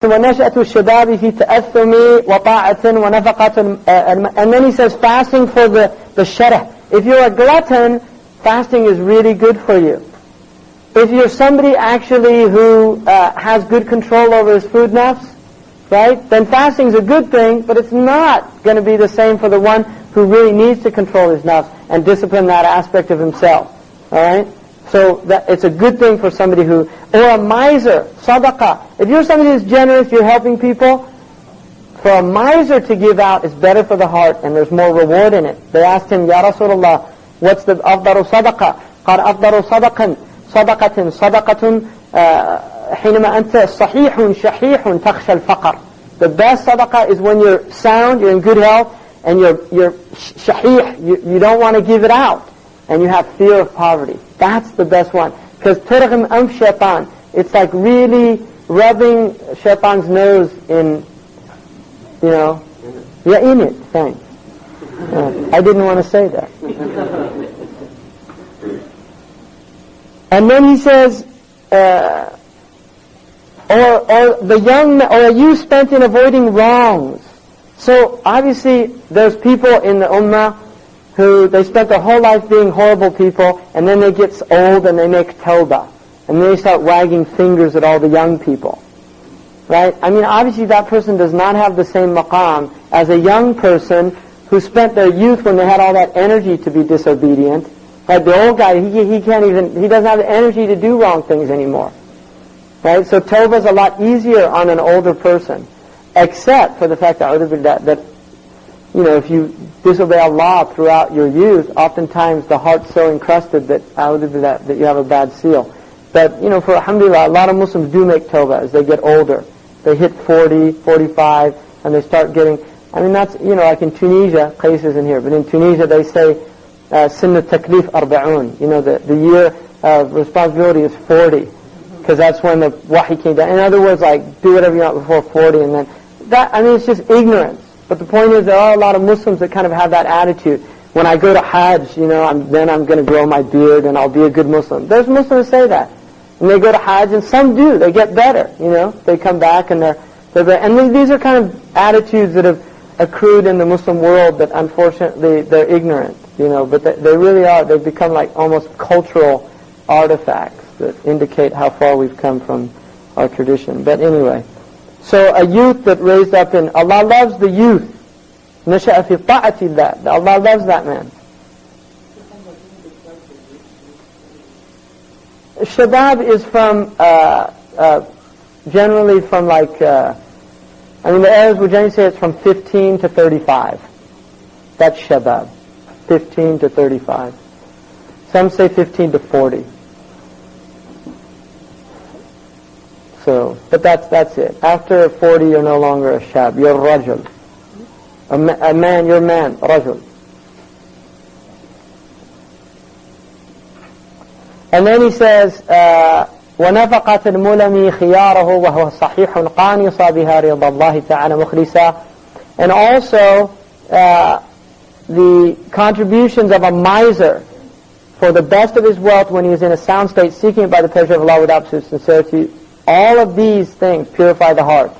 وَنَشْأَةُ الشَّبَابِ فِي تَأَثُّمِ وَطَاعَةٍ وَنَفَقَةٍ. And then he says fasting for the sharah. If you're a glutton, fasting is really good for you. If you're somebody actually who has good control over his food nafs, right, then fasting is a good thing, but it's not going to be the same for the one who really needs to control his nafs and discipline that aspect of himself. All right? So that it's a good thing for somebody who, or a miser, sadaqah. If you're somebody who's generous, you're helping people, for a miser to give out is better for the heart and there's more reward in it. They asked him, Ya Rasulullah, what's the afdaru sadaqah? قال أفضل صدقة حينما أنت صحيح شحيح تخشى الفقر. The best sadaqah is when you're sound, you're in good health, and you're shahih, you don't want to give it out, and you have fear of poverty. That's the best one. Because turghim anf shaitan, it's like really rubbing shaitan's nose in, in it, thanks. I didn't want to say that. And then he says, or the young, or a youth spent in avoiding wrongs. So obviously there's people in the ummah who they spent their whole life being horrible people, and then they get old and they make tawbah, and they start wagging fingers at all the young people. Right? I mean, obviously that person does not have the same maqam as a young person who spent their youth when they had all that energy to be disobedient. Right? The old guy, he doesn't have the energy to do wrong things anymore. Right? So tawbah is a lot easier on an older person, except for the fact that if you disobey Allah throughout your youth, oftentimes the heart's so encrusted that you have a bad seal. But, for alhamdulillah, a lot of Muslims do make tawbah as they get older. They hit 40, 45, and they start getting, that's, like in Tunisia, Qais isn't here, but in Tunisia they say, Sinna taklif arba'un, the year of responsibility is 40, because that's when the wahi came down. In other words, like, do whatever you want before 40, and then, it's just ignorance. But the point is, there are a lot of Muslims that kind of have that attitude. When I go to Hajj, then I'm going to grow my beard and I'll be a good Muslim. There's Muslims who say that. And they go to Hajj, and some do. They get better, They come back and they're better. And these are kind of attitudes that have accrued in the Muslim world that unfortunately they're ignorant, But they really are. They've become like almost cultural artifacts that indicate how far we've come from our tradition. But anyway. So a youth that raised up in, Allah loves the youth. نَشَأَ فِي طَاعَةِ اللَّهِ. Allah loves that man. Shabab is from, generally from like, the Arabs would generally say it's from 15 to 35. That's Shabab. 15 to 35. Some say 15 to 40. So, but that's it. After 40, you're no longer a shab. You're rajul. A man, you're man, rajul. And then he says, وَنَفَقَةَ الْمُلَمِ خِيَارَهُ وَهُوَ صَحِيحٌ قَانِصَ بِهَا رِضَى اللَّهِ تَعَالَى مُخْلِصًا. And also, the contributions of a miser for the best of his wealth when he is in a sound state, seeking it by the pleasure of Allah with absolute sincerity. All of these things purify the heart.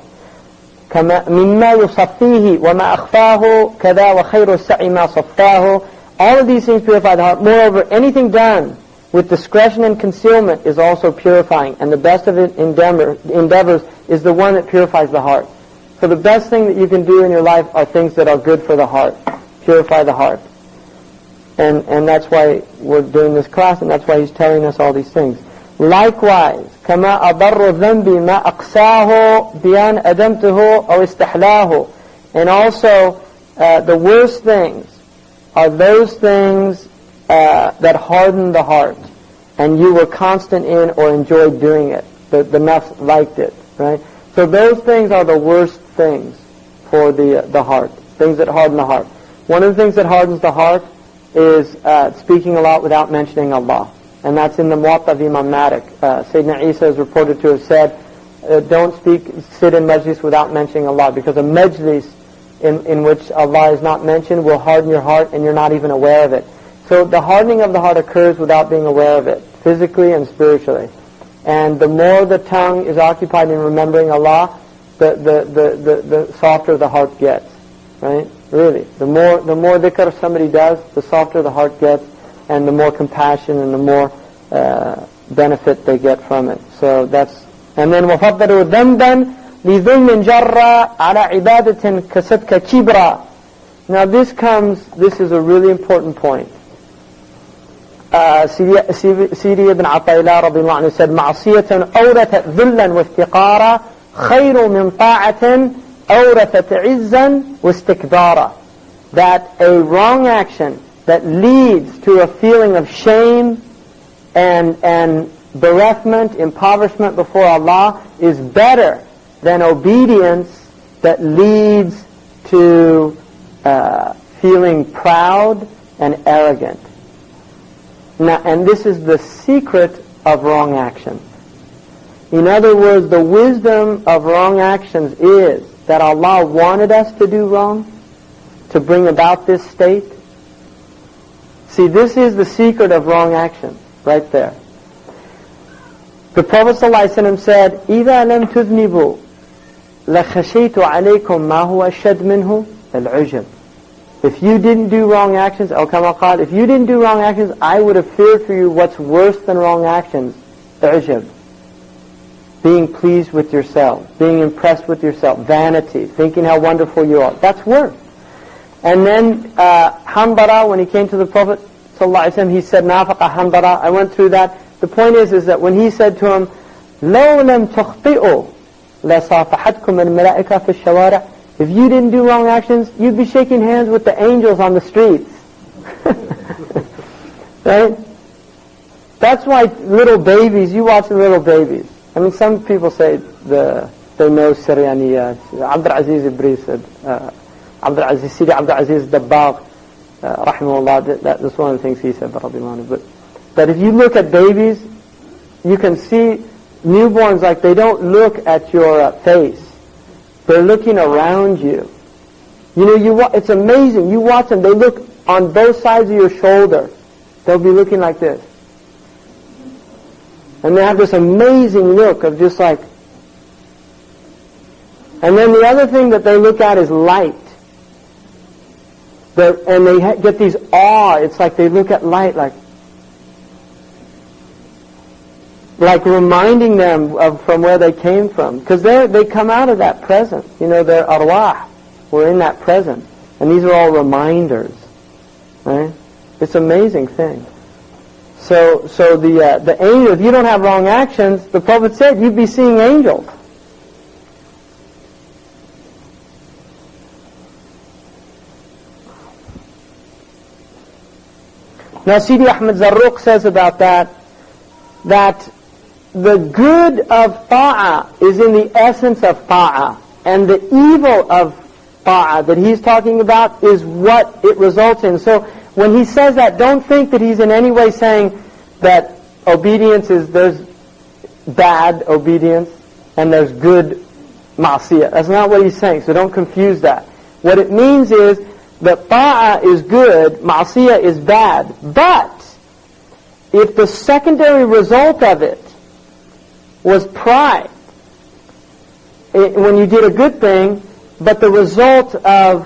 مِمَّا يُصَفِّيهِ وَمَا أَخْفَاهُ كَذَا وَخَيْرُ السَّعِي مَا صَفَّاهُ. All of these things purify the heart. Moreover, anything done with discretion and concealment is also purifying, and the best of endeavors is the one that purifies the heart. So the best thing that you can do in your life are things that are good for the heart, purify the heart. And that's why we're doing this class, and that's why he's telling us all these things. Likewise, كما أضر الذنب ما أقساه بأن أدمته أو استحلاه. And also, the worst things are those things that harden the heart, and you were constant in or enjoyed doing it. The nafs liked it, right? So those things are the worst things for the heart, things that harden the heart. One of the things that hardens the heart is speaking a lot without mentioning Allah. And that's in the Muwatta of Imam Malik. Sayyidina Isa is reported to have said, don't sit in majlis without mentioning Allah, because a majlis in which Allah is not mentioned will harden your heart and you're not even aware of it. So the hardening of the heart occurs without being aware of it, physically and spiritually. And the more the tongue is occupied in remembering Allah, the softer the heart gets, right? Really, the more dhikr somebody does, the softer the heart gets, and the more compassion and the more benefit they get from it. So that's, and then وَفَضَّلُوا ذَنْبًا لِذُلْمٍ جَرَّ عَلَى عِبَادَةٍ كَسَبْكَ كِبْرًا. Now this is a really important point. Sidi ibn Atayla radiallahu anhu said, مَعْصِيَةً أَوْرَثَتْ ذُلًّا وَافْتِقَارًا خَيْرٌ مِنْ طَاعَةٍ أَوْرَثَتْ عِزًّا وَاسْتِكْبَارًا. That a wrong action that leads to a feeling of shame and bereft, impoverishment before Allah is better than obedience that leads to feeling proud and arrogant. Now, and this is the secret of wrong actions. In other words, the wisdom of wrong actions is that Allah wanted us to do wrong to bring about this state. See, this is the secret of wrong action, right there. The Prophet ﷺ said, إِذَا لَمْ تُذْنِبُوا لَخَشَيْتُ عَلَيْكُمْ مَا هُوَ أَشَّدْ مِنْهُ الْعُجْبِ. If you didn't do wrong actions, if you didn't do wrong actions, I would have feared for you what's worse than wrong actions, ujub. Being pleased with yourself, being impressed with yourself, vanity, thinking how wonderful you are. That's worse. And then Hanbara, when he came to the Prophet ﷺ, he said, Nafaqa Hanbara. I went through that. The point is that when he said to him, لَوْ لَمْ تُخْطِئُوا لَصَافَحَتْكُمْ الْمَلَائِكَةُ فِي الشَّوَارِعِ. If you didn't do wrong actions, you'd be shaking hands with the angels on the streets. Right? That's why little babies, you watch the little babies. I mean, some people say they know Siryaniyat. Abdul Aziz Ibri said, Sidi Abdul Aziz Dabbagh, rahimahullah, that's one of the things he said, but if you look at babies, you can see newborns like they don't look at your face. They're looking around you. You know, it's amazing. You watch them, they look on both sides of your shoulder. They'll be looking like this. And they have this amazing look of just like... And then the other thing that they look at is light. And they get these awe. It's like they look at light like reminding them of from where they came from. Because they come out of that present. You know, their arwah were in that present. And these are all reminders. Right? It's an amazing thing. So the angel, if you don't have wrong actions, the Prophet said you'd be seeing angels. Now Sidi Ahmed Zarruq says about that the good of ta'ah is in the essence of ta'ah, and the evil of ta'ah that he's talking about is what it results in. So when he says that, don't think that he's in any way saying that there's bad obedience and there's good ma'asiyah. That's not what he's saying, so don't confuse that. What it means is that ta'ah is good, ma'asiyah is bad. But if the secondary result of it was pride, when you did a good thing, but the result of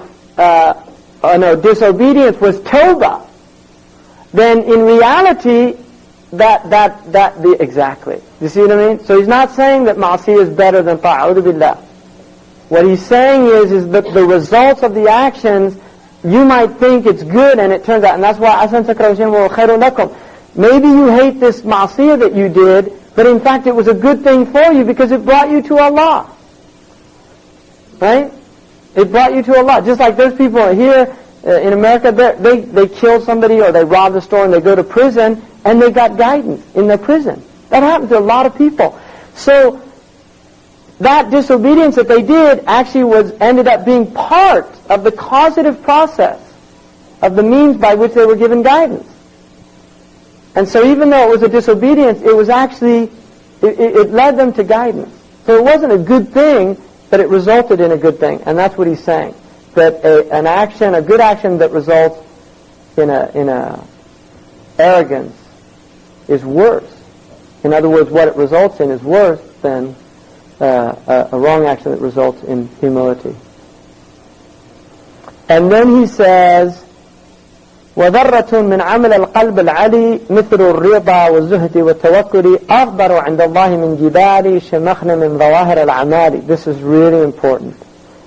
disobedience was tawbah, then in reality, exactly. You see what I mean? So he's not saying that ma'asiyah is better than ta'ah. A'udhu billah. What he's saying is that the results of the actions, you might think it's good, and it turns out, and that's why asan takrahu shay'an wa khayrun lakum. Maybe you hate this ma'asiyah that you did, but in fact it was a good thing for you because it brought you to Allah. Right? It brought you to Allah. Just like there's people here in America, they kill somebody or they rob the store and they go to prison and they got guidance in the prison. That happens to a lot of people. So that disobedience that they did actually ended up being part of the causative process of the means by which they were given guidance. And so even though it was a disobedience, it was actually, it led them to guidance. So it wasn't a good thing, but it resulted in a good thing. And that's what he's saying. That a good action that results in a arrogance is worse. In other words, what it results in is worse than a wrong action that results in humility. And then he says, وذرة من عمل القلب العلي مثل الرضا والزهد والتوكل أفضل عند الله من جبال شمخن من ظواهر الأعمال. This is really important.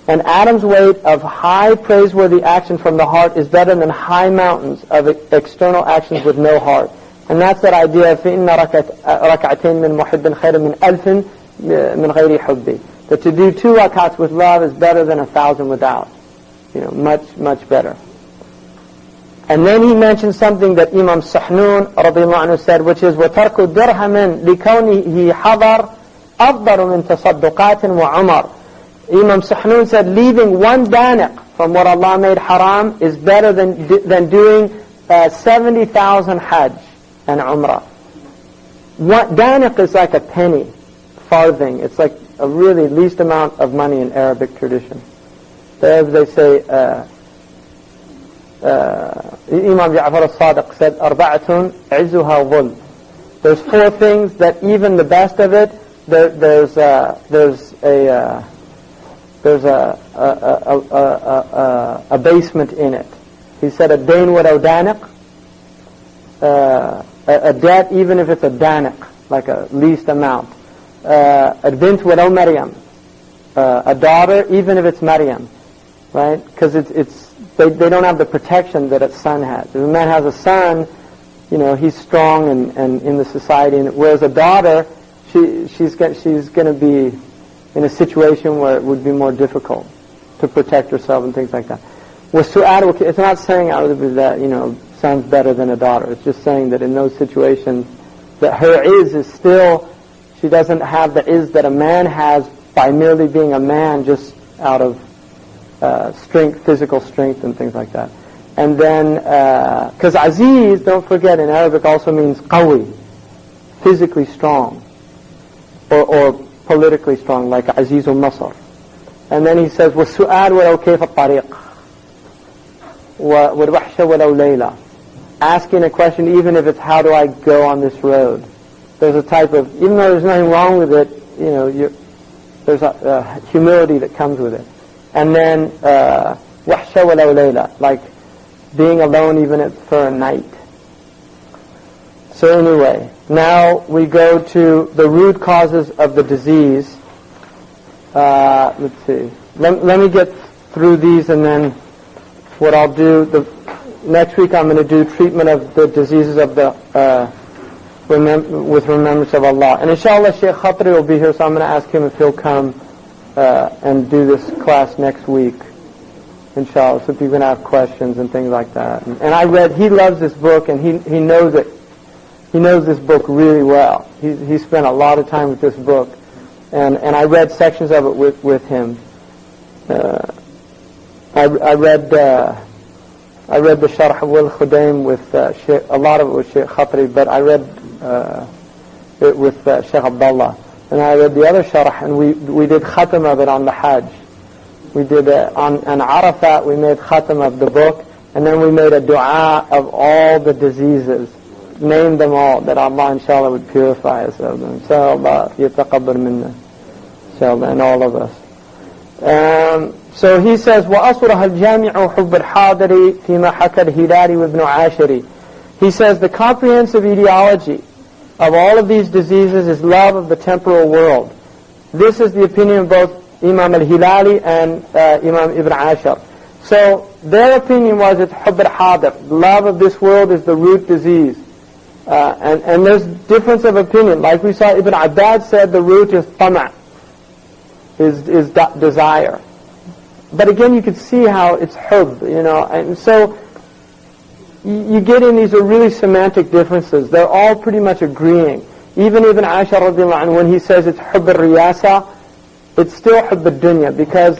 An atom's weight of high praiseworthy action from the heart is better than high mountains of external actions with no heart. And that's that idea of فإن ركعتين من محب خير من ألف من غير حب. That to do 2 rakats with love is better than 1,000 without. Much better. And then he mentions something that Imam Sahnun radiallahu anhu said, which is وَتَرْكُ دِرْهَمٍ لِكَوْنِهِ حَضَرْ أَفْضَلُ مِنْ تَصَدُّقَاتٍ وَعُمَرٍ. Imam Sahnun said, leaving 1 daniq from what Allah made haram is better than doing 70,000 hajj and umrah. Daniq is like a penny, farthing. It's like a really least amount of money in Arabic tradition. The Arabs, they say, Imam Ja'far al-Sadiq said, أَرْبَعَةٌ عِزُّهَا ظُلْ. There's 4 things that even the best of it, there's a basement in it. He said, a dain walaw daniq, a debt even if it's a daniq, like a least amount. A bint walaw Maryam, a daughter even if it's Maryam, right? Because they don't have the protection that a son has. If a man has a son, he's strong and in the society, whereas a daughter, she's going to be in a situation where it would be more difficult to protect herself and things like that. It's not saying that son's better than a daughter. It's just saying that in those situations that her is still, she doesn't have the izz that a man has by merely being a man, just out of strength, physical strength and things like that. And then, because aziz, don't forget, in Arabic also means qawi, physically strong, or politically strong, like Aziz al-Masr. And then he says, وَالسُّؤَالُ وَلَوْ كَيْفَ الطَّرِيقِ وَالْوَحْشَ وَلَوْ لَيْلَةِ. Asking a question even if it's how do I go on this road. There's a type of, even though there's nothing wrong with it, there's a humility that comes with it. And then, وَحْشَ وَلَوْ لَيْلَةِ, like being alone even for a night. So anyway, now we go to the root causes of the disease. Let's see. Let me get through these, and then what I'll do, next week I'm going to do treatment of the diseases of with remembrance of Allah. And inshallah Shaykh Khatri will be here, so I'm going to ask him if he'll come and do this class next week. Inshallah, so people can have questions and things like that. And he loves this book, and he knows it. He knows this book really well. He spent a lot of time with this book, and I read sections of it with him. I read the Sharh Wal Khudaim with a lot of it with Shaykh Khatri, but I read it with Shaykh Abdullah, and I read the other Sharh, and we did khatam of it on the Hajj. We did on Arafat. We made khatam of the book, and then we made a dua of all the diseases. Name them all, that Allah inshallah would purify us of them. Inshallah, yataqabbal minna. Inshallah, and all of us. So he says, وَأَصْرَهَا الْجَامِعُ حُبِّ الْحَاضِرِ فِيمَا حَكَى الْهِلَالِ وَابْنُ عَاشِرِ. He says the comprehensive etiology of all of these diseases is love of the temporal world. This is the opinion of both Imam al-Hilali and Imam Ibn Ashar. So their opinion was it's hubb al-hadir. Love of this world is the root disease. And there's difference of opinion. Like we saw, Ibn Abbad said the root is tama', is desire. But again, you could see how it's hubb, and so you get in these are really semantic differences. They're all pretty much agreeing. Even Ibn Ashar radiallahu anhu, when he says it's hubb al-riyasa, it's still hubb al-dunya, because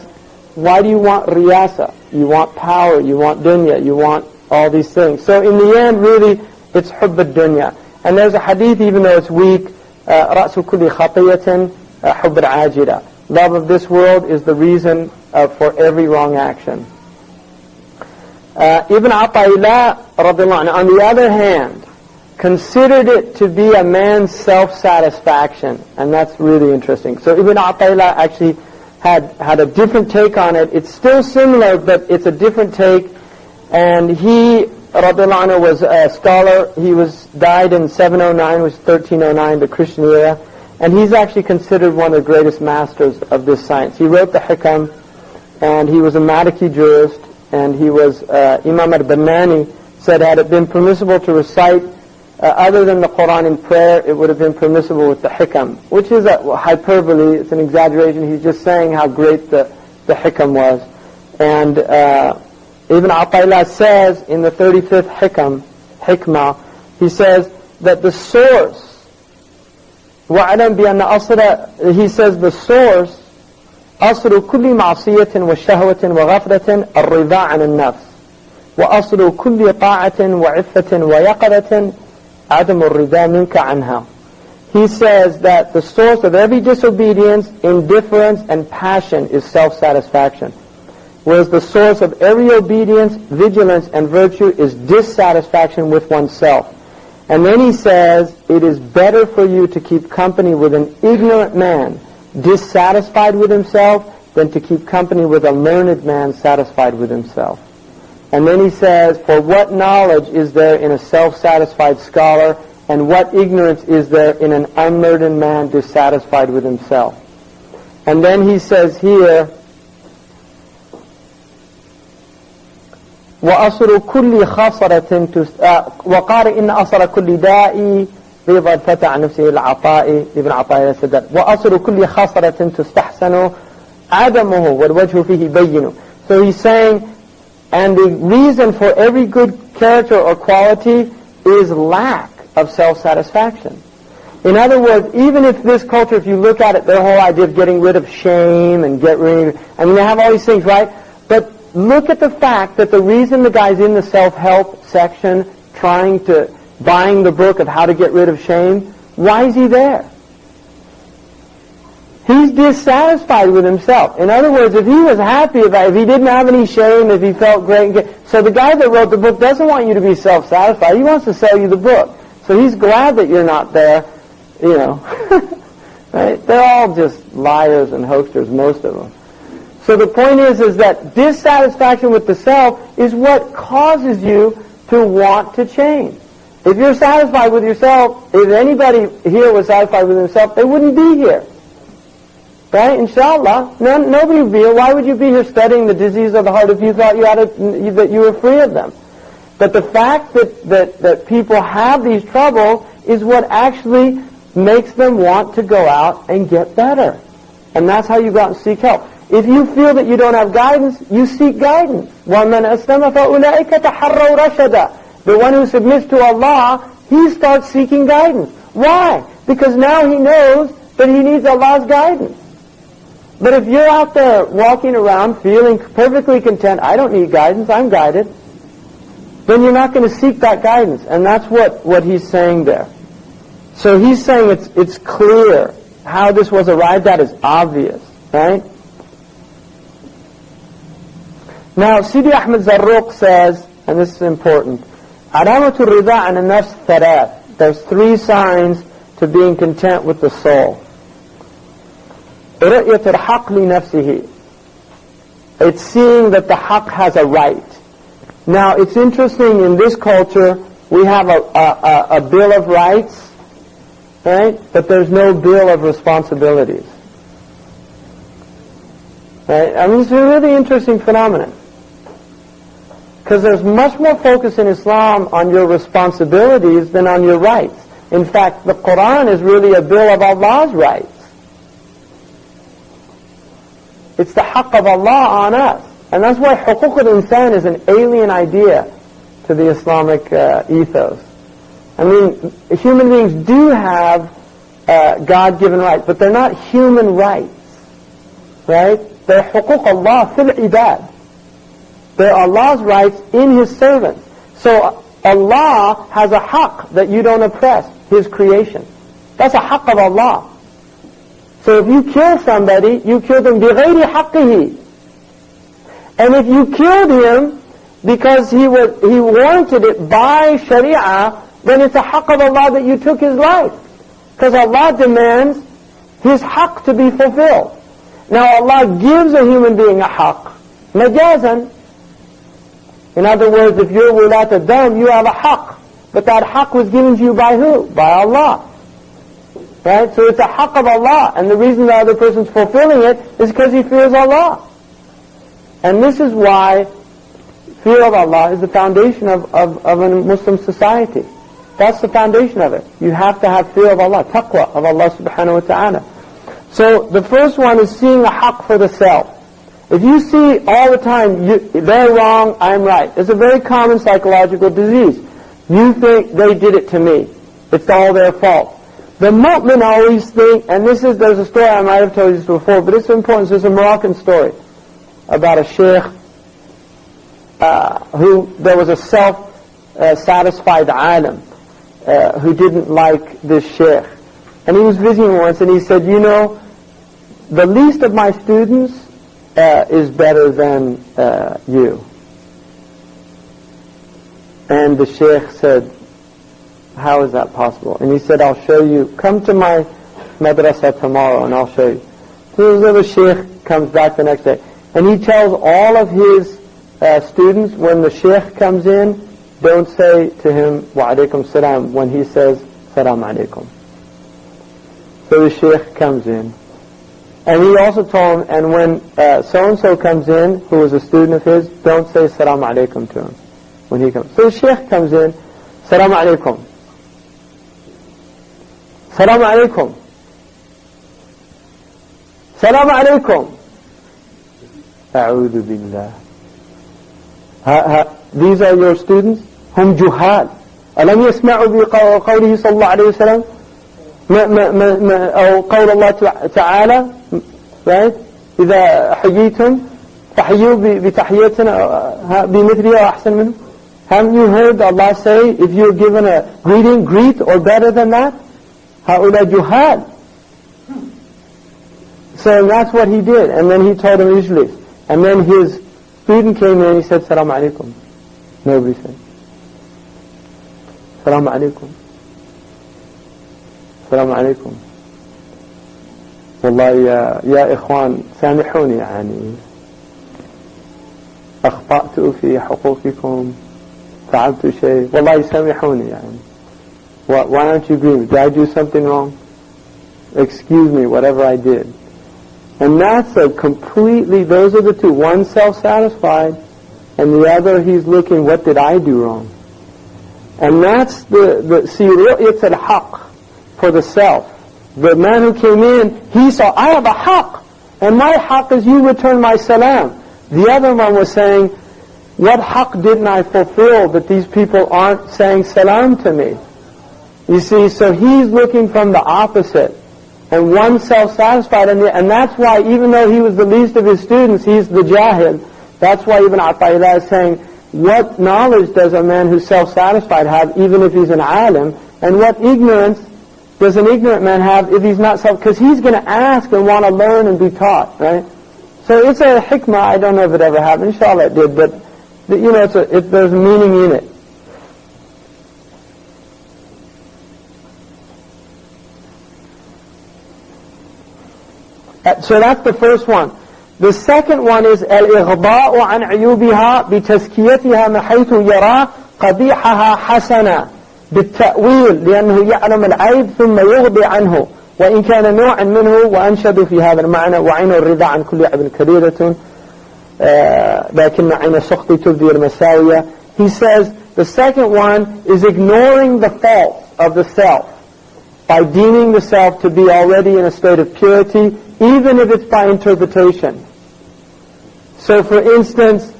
why do you want riyasa? You want power, you want dunya, you want all these things. So in the end, really, it's hubb al-dunya. And there's a hadith, even though it's weak, رَأْسُ كُلِّ خَطِيَّةٍ حُبْ الْعَاجِلَةِ. Love of this world is the reason for every wrong action. Ibn Ata'illah, on the other hand, considered it to be a man's self-satisfaction. And that's really interesting. So Ibn Ata'illah actually had a different take on it. It's still similar, but it's a different take. And he, radiallahu anhu, was a scholar. He died in 709, which is 1309, the Christian era. And he's actually considered one of the greatest masters of this science. He wrote the Hikam, and he was a Maliki jurist, and he was, Imam al-Bannani said, had it been permissible to recite other than the Quran in prayer, it would have been permissible with the Hikam, which is a hyperbole, it's an exaggeration. He's just saying how great the Hikam was. And Ibn Ata'illah says in the 35th Hikmah, he says that the source, وَعَلَمْ بِأَنَّ أَصْلَ, he says the source, أَصْلُ كُلِّ مَعْصِيَةٍ وَشَهْوَةٍ وَغَفْلَةٍ الرِّضَاء عَنِ النَّفْسِ وَأَصْلُ كُلِّ طَاعَةٍ وَعِفَّةٍ وَيَقَظَةٍ عَدَمُ الرِّضَاء مِنْكَ عَنْهَا. He says that the source of every disobedience, indifference, and passion is self-satisfaction, whereas the source of every obedience, vigilance, and virtue is dissatisfaction with oneself. And then he says, it is better for you to keep company with an ignorant man, dissatisfied with himself, than to keep company with a learned man satisfied with himself. And then he says, for what knowledge is there in a self-satisfied scholar, and what ignorance is there in an unlearned man dissatisfied with himself? And then he says here, وَأَصْلُ كُلِّ خَصَرَةٍ وَقَالَ إِنَّ أَصْلَ كُلِّ دَاءِ رِضَى الْفَتَى عَنْ نَفْسِهِ الْعَطَاءِ. Ibn Ata'illah said that وَأَصْلُ كُلِّ خَصَرَةٍ تُسْتَحْسَنُ عَدَمُهُ وَالْوَجْهُ فِيهِ بَيِّنُ. So he's saying, and the reason for every good character or quality is lack of self-satisfaction. In other words, even if this culture, if you look at it, their whole idea of getting rid of shame and they have all these things, right? But look at the fact that the reason the guy's in the self-help section buying the book of how to get rid of shame, why is he there? He's dissatisfied with himself. In other words, if he was happy if he didn't have any shame, if he felt great, so the guy that wrote the book doesn't want you to be self-satisfied. He wants to sell you the book. So he's glad that you're not there, right? They're all just liars and hoaxers, most of them. So the point is that dissatisfaction with the self is what causes you to want to change. If you're satisfied with yourself, if anybody here was satisfied with himself, they wouldn't be here. Right? Inshallah. Nobody would be here. Why would you be here studying the disease of the heart if you thought that you were free of them? But the fact that people have these troubles is what actually makes them want to go out and get better. And that's how you go out and seek help. If you feel that you don't have guidance, you seek guidance. وَمَنْ أَسْلَمَ فَأُولَٰئِكَ تَحَرَّوْا رَشَدًا. The one who submits to Allah, he starts seeking guidance. Why? Because now he knows that he needs Allah's guidance. But if you're out there walking around feeling perfectly content, I don't need guidance, I'm guided, then you're not going to seek that guidance. And that's what he's saying there. So he's saying it's clear. How this was arrived at is obvious, right? Now, Sidi Ahmed Zarruq says, and this is important, عَلَامَةُ الرِّضَاءِ عَنِ النَّفْسِ ثَلَاث. There's 3 signs to being content with the soul. رؤية الحق لنفسه. It's seeing that the haqq has a right. Now, it's interesting, in this culture, we have a bill of rights, right? But there's no bill of responsibilities. Right? I mean, it's a really interesting phenomenon. Because there's much more focus in Islam on your responsibilities than on your rights. In fact, the Quran is really a bill of Allah's rights. It's the haqq of Allah on us. And that's why huquq al-insan is an alien idea to the Islamic ethos. I mean, human beings do have God-given rights, but they're not human rights. Right? They're huquq Allah fil ibad. They're Allah's rights in His servants. So Allah has a haqq that you don't oppress, His creation. That's a haqq of Allah. So if you kill somebody, you kill them بِغَيْرِ حَقِّهِ. And if you killed him because he warranted it by Sharia, then it's a haqq of Allah that you took his life. Because Allah demands his haqq to be fulfilled. Now Allah gives a human being a haqq, majazan. In other words, if you're wulat ad-dam, you have a haqq. But that haqq was given to you by who? By Allah. Right? So it's a haqq of Allah. And the reason the other person's fulfilling it is because he fears Allah. And this is why fear of Allah is the foundation of a Muslim society. That's the foundation of it. You have to have fear of Allah, taqwa of Allah subhanahu wa ta'ala. So the first one is seeing a haqq for the self. If you see all the time, they're wrong, I'm right. It's a very common psychological disease. You think they did it to me. It's all their fault. The mu'min always think, and there's a story, I might have told you this before, but it's important. It's a Moroccan story about a Shaykh who, there was a self-satisfied alim who didn't like this Shaykh. And he was visiting once and he said, you know, the least of my students is better than you. And the Shaykh said, how is that possible? And he said, I'll show you. Come to my madrasa tomorrow and I'll show you. So the Shaykh comes back the next day. And he tells all of his students, when the Shaykh comes in, don't say to him, wa alaikum salam, when he says, salam alaikum. So the Shaykh comes in. And he also told him, and when so-and-so comes in, who was a student of his, don't say salam alaikum to him when he comes. So the Shaykh comes in, salam alaikum. Salam alaikum. Salam alaikum. A'udhu billah. These are your students? Hum juhal. ألم يسمعوا بقوله صلى الله عليه وسلم أو قول الله تعالى, right? إذا حييتم فحيوا بتحيتنا بمثلها وأحسن منه. Haven't you heard Allah say, if you're given a greeting, greet or better than that? هؤلاء جهال. So that's what he did. And then he told him usually. And then his student came in and he said, Salam alaikum. Nobody said. Salam alaikum. Salam alaikum. والله يا إخوان سامحوني يعني أخطأت في حقوقكم فعلت شيء والله سامحوني يعني. Why don't you agree with me? Did I do something wrong? Excuse me, whatever I did. And that's a completely, those are the two. One self-satisfied, and the other he's looking, what did I do wrong? And that's see, it's a haqq for the self. The man who came in, he saw, I have a haqq, and my haqq is you return my salam. The other one was saying, what haqq didn't I fulfill that these people aren't saying salam to me? You see, so he's looking from the opposite. And one self-satisfied, and that's why even though he was the least of his students, he's the jahil. That's why Ibn Ata'illah is saying, what knowledge does a man who's self-satisfied have, even if he's an alim? And what ignorance does an ignorant man have if he's not because he's going to ask and want to learn and be taught, right? So it's a hikmah. I don't know if it ever happened. Inshallah it did, but you know, there's meaning in it. So that's the first one. The second one is الإغضاء عن عيوبها بتزكيتها من حيث يرى قبيحها حسنا بالتأويل لأنه يعلم العيب ثم يغضي عنه وإن كان نوعا منه وأنشد في هذا المعنى وعين الرضا عن كل عيب كبيرة لكن عين السخط تبدي المساوية. He says the second one is ignoring the faults of the self by deeming the self to be already in a state of purity, even if it's by interpretation. So for instance,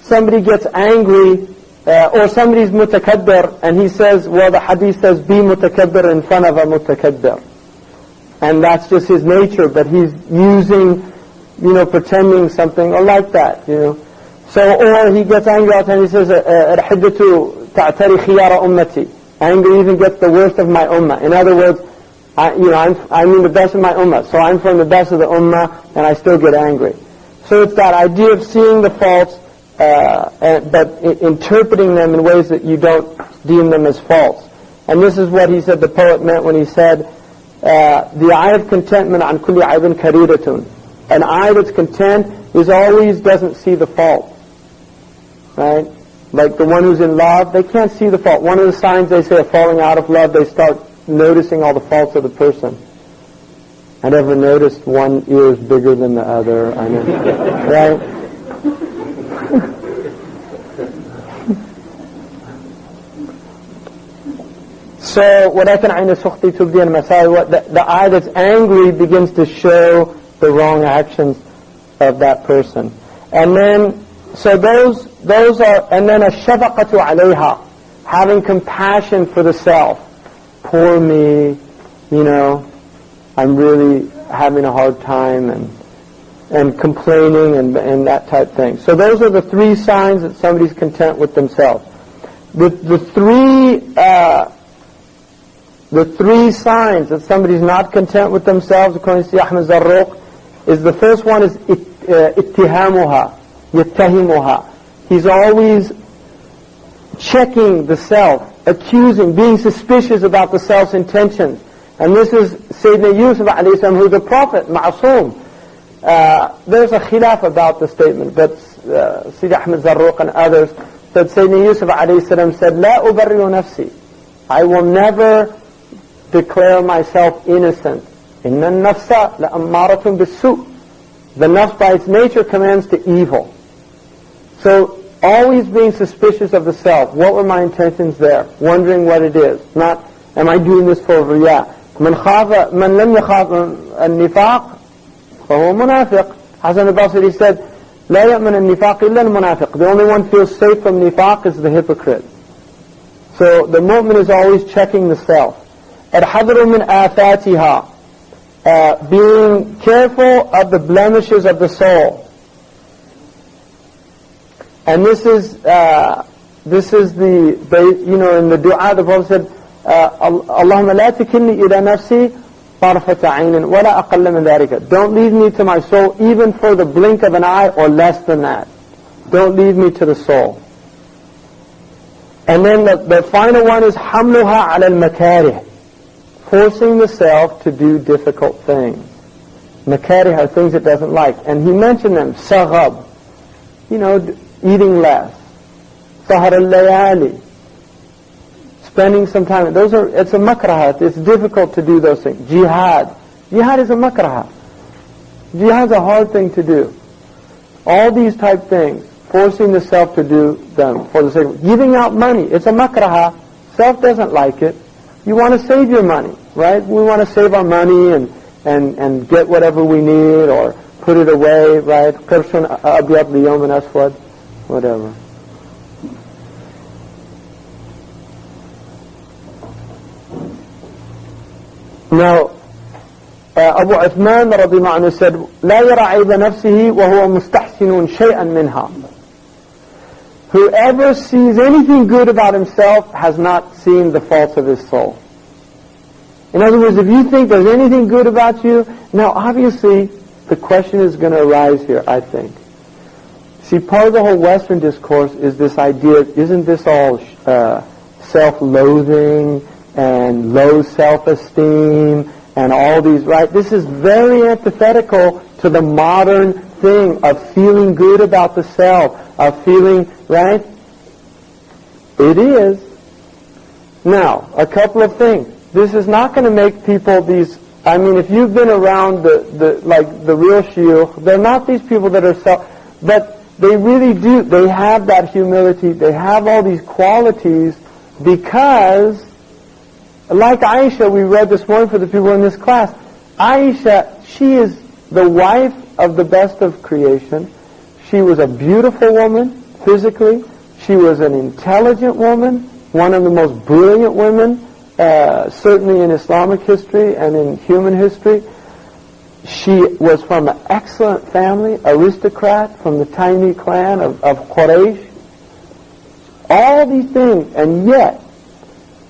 somebody gets angry, or somebody's mutakabbir, and he says, well, the hadith says, be mutakabbir in front of a mutakabbir. And that's just his nature, but he's using, pretending something, or like that, So, or he gets angry all the time, he says, الحدة تعتري خيار أمتي. Anger even gets the worst of my ummah. In other words, I mean the best of my ummah. So I'm from the best of the ummah, and I still get angry. So it's that idea of seeing the faults, but interpreting them in ways that you don't deem them as faults. And this is what he said the poet meant when he said, the eye of contentment an kulli aibin karidatun. An eye that's content doesn't see the fault. Right? Like the one who's in love, they can't see the fault. One of the signs they say of falling out of love, they start noticing all the faults of the person. I never noticed one ear is bigger than the other. I know, right? So, وَلَكِنْ عَيْنَ سُخْطِي تُبْدِي الْمَسَاوِئ, the eye that's angry begins to show the wrong actions of that person. And then, so those are, and then الشَّفَقَةُ عَلَيْهَا, having compassion for the self. Poor me, I'm really having a hard time, and complaining and that type thing. So those are the three signs that somebody's content with themselves. The three signs that somebody's not content with themselves, according to Ahmed Zarruq, is the first one is ittihamuha, yattahimuha. He's always checking the self, accusing, being suspicious about the self's intentions. And this is Sayyidina Yusuf alayhi salam, who's a prophet, ma'asum. There's a khilaf about the statement, but Sayyid Ahmed Zarruq and others said Sayyidina Yusuf alayhi salam said, "La ubarri'u nafsi." I will never declare myself innocent. Inna nafsa la'ammaratun bis-su'. The nafs by its nature commands to evil. So always being suspicious of the self. What were my intentions there? Wondering what it is. Not, am I doing this for riya? من لم يخاف النفاق فهو منافق. Hasan al-Basri said, لا يأمن النفاق إلا المنافق. The only one feels safe from nifaq is the hypocrite. So the mu'min is always checking the self. الحذر من آفاتها, being careful of the blemishes of the soul. And this is the, in the dua the Prophet said, اللهم لا تكلني إلى نفسي طرفة عين ولا أقل من ذلك. Don't leave me to my soul even for the blink of an eye or less than that. Don't leave me to the soul. And then the final one is حملها على المكاره, forcing the self to do difficult things. Makarih are things it doesn't like. And he mentioned them. Saghab, eating less. Sahar al-layali, spending some time. It's a makraha. It's difficult to do those things. Jihad is a makraha. Jihad's a hard thing to do. All these type things, forcing the self to do them for the sake of giving out money. It's a makraha. Self doesn't like it. You want to save your money, right? We want to save our money and get whatever we need or put it away, right? Qirshun abyad liyawmin aswad, whatever. Now, Abu Uthman radiyallahu anhu said, لا يرى عيب نفسه وهو مستحسن شيئا منها. Whoever sees anything good about himself has not seen the faults of his soul. In other words, if you think there's anything good about you, now obviously the question is going to arise here, I think. See, part of the whole Western discourse is this idea, isn't this all self-loathing and low self-esteem and all these, right? This is very antithetical to the modern thing of feeling good about the self, of feeling, right? It is. Now, a couple of things. This is not going to make people these, if you've been around the real shuyukh, they're not these people that are but they really do, they have that humility, they have all these qualities because, like Aisha, we read this morning for the people in this class, Aisha, she is the wife of the best of creation. She was a beautiful woman, physically. She was an intelligent woman, one of the most brilliant women, certainly in Islamic history and in human history. She was from an excellent family, aristocrat from the tiny clan of Quraysh. All these things, and yet,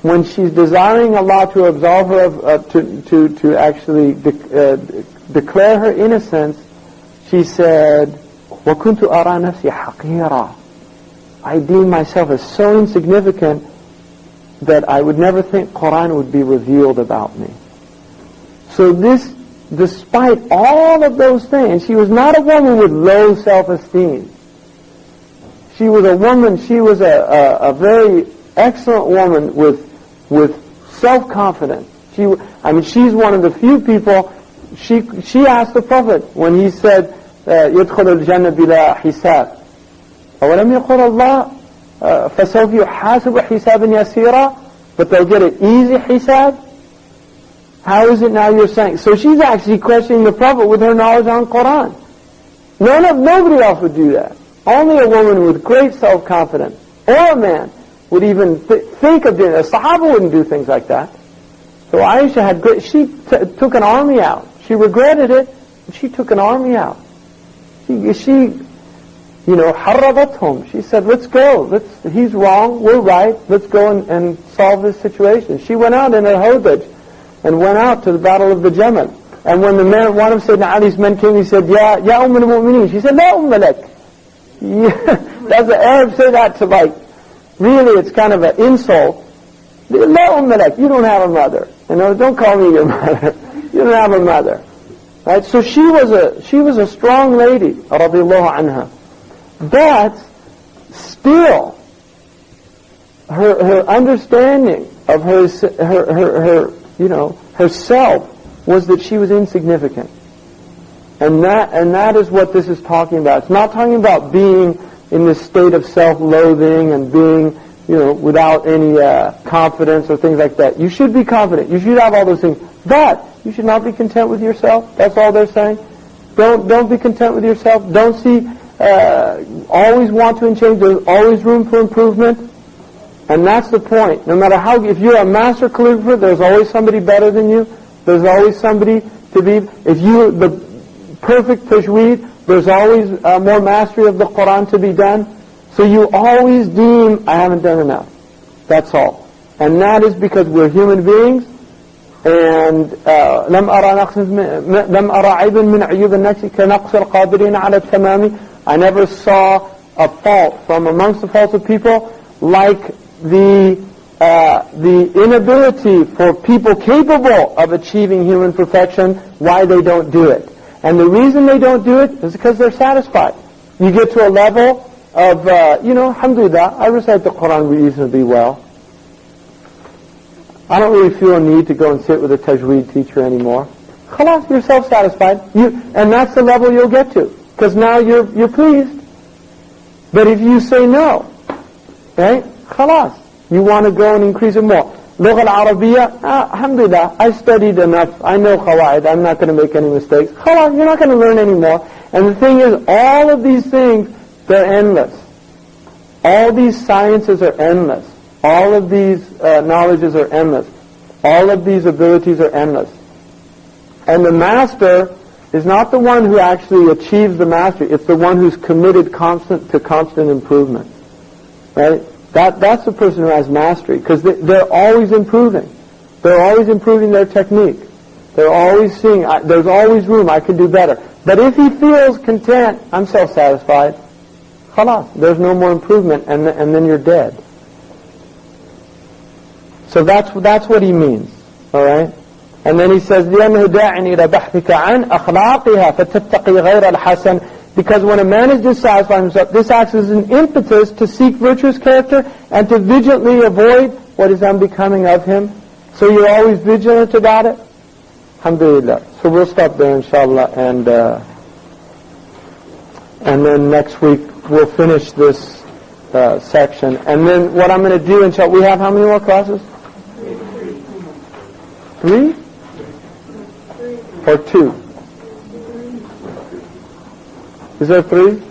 when she's desiring Allah to absolve her to actually declare her innocence, she said, وَكُنْتُ أَرَى نَفْسِي حَقِيرًا. I deem myself as so insignificant. that I would never think Quran would be revealed about me. So this, despite all of those things, she was not a woman with low self-esteem. She was a woman, she was a very excellent woman with self-confidence. She's one of the few people, she asked the Prophet when he said, يدخل الجنة بلا حساب. أولم يقل الله فسوف يحاسب حسابا يسيرا, but they'll get an easy hisab? How is it now you're saying? So she's actually questioning the Prophet with her knowledge on Quran. Nobody else would do that. Only a woman with great self-confidence, or a man, would even think of doing it. A Sahaba wouldn't do things like that. So Aisha had she took an army out. She regretted it, but she took an army out. She حرضتهم. She said, let's go. He's wrong, we're right. Let's go and solve this situation. She went out in her hodaj and went out to the battle of the Jamal. And when one of Sayyidina Ali's men came, he said, Ya al-Mu'mineen. She said, La lak. Does the Arabs say that to really it's kind of an insult. La lak. You don't have a mother. Don't call me your mother. You don't have a mother. Right? So she was a strong lady, radiyallahu anha. But still, her understanding of herself was that she was insignificant, and that is what this is talking about. It's not talking about being in this state of self-loathing and being without any confidence or things like that. You should be confident. You should have all those things, but you should not be content with yourself. That's all they're saying. Don't be content with yourself. Don't see. Always want to change. There's always room for improvement, and that's the point. No matter if you're a master calligrapher, there's always somebody better than you. There's always somebody to be. If you're the perfect tajweed, there's always more mastery of the Quran to be done. So you always deem, I haven't done enough. That's all, and that is because we're human beings. And لم أرى عيبا من عيوب الناس كنقص القادرين على التمام. I never saw a fault from amongst the faults of people like the inability for people capable of achieving human perfection, why they don't do it. And the reason they don't do it is because they're satisfied. You get to a level of, alhamdulillah, I recite the Quran reasonably well. I don't really feel a need to go and sit with a tajweed teacher anymore. Khalas, you're self-satisfied. And that's the level you'll get to. Because now you're pleased. But if you say no, right? Khalas. You want to go and increase it more. Lugha al-Arabiya, alhamdulillah, I studied enough. I know qawaid. I'm not going to make any mistakes. Khalas, you're not going to learn anymore. And the thing is, all of these things, they're endless. All these sciences are endless. All of these knowledges are endless. All of these abilities are endless. And the master is not the one who actually achieves the mastery. It's the one who's committed to constant improvement. Right? That's the person who has mastery, because they're always improving. They're always improving their technique. They're always seeing, there's always room, I could do better. But if he feels content, I'm self-satisfied, khalas, there's no more improvement, and then you're dead. So that's what he means. All right? And then he says, لِأَنَّهُ دَاعٍ إِلَى بَحْثِكَ عَنْ أَخْلَاقِهَا فَتَتَّقِي غَيْرَ الْحَسَنِ. Because when a man is dissatisfied with himself, this acts as an impetus to seek virtuous character and to vigilantly avoid what is unbecoming of him. So you're always vigilant about it. Alhamdulillah. So we'll stop there, inshallah, and then next week we'll finish this section. And then what I'm going to do, inshallah, we have how many more classes? 3? Or 2? Is there 3?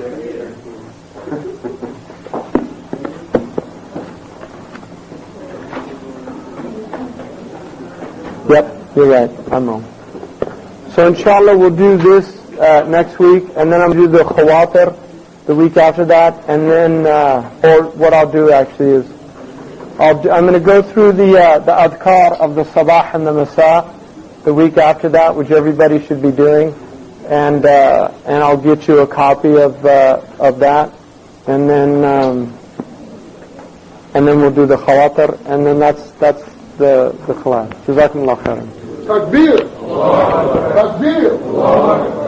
Yep, you're right. I'm wrong. So inshallah we'll do this next week, and then I'm going to do the khawatir the week after that, and then, or what I'll do actually is, I'm going to go through the adhkar of the sabah and the masa the week after that, which everybody should be doing. And I'll get you a copy of that, and then and then we'll do the khawatir, and then that's the class. Jazakumullah khairan. Takbir! Takbir!